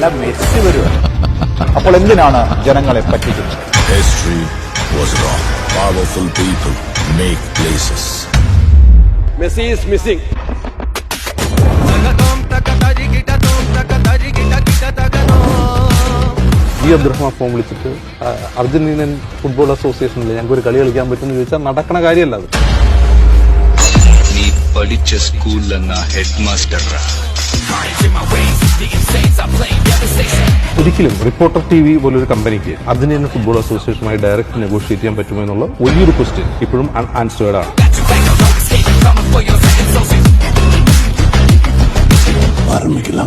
അല്ല മെസ്സി വരുക. അപ്പോൾ എന്തിനാണ് ജനങ്ങളെ പറ്റിക്കുന്നത്? History was wrong. Powerful people make places. Messi is missing. Abdurahman form വിളിച്ചിട്ട് അർജന്റീനൻ ഫുട്ബോൾ അസോസിയേഷനിൽ ഞങ്ങൾക്ക് ഒരു കളി കളിക്കാൻ പറ്റുമെന്ന് ചോദിച്ചാൽ നടക്കണ കാര്യമല്ല അത്. നീ പഠിച്ച സ്കൂളിലെന്ന ഹെഡ് മാസ്റ്റർ ഒരിക്കലും റിപ്പോർട്ടർ TV പോലൊരു കമ്പനിക്ക് അർജന്റീനൻ ഫുട്ബോൾ അസോസിയേഷനുമായി ഡയറക്റ്റ് നെഗോഷിയേറ്റ് ചെയ്യാൻ പറ്റുമോ എന്നുള്ള വലിയൊരു ക്വസ്റ്റ്യൻ ഇപ്പോഴും അൺആൻസേർഡ് ആണ്. ആരംഭിക്കില്ല.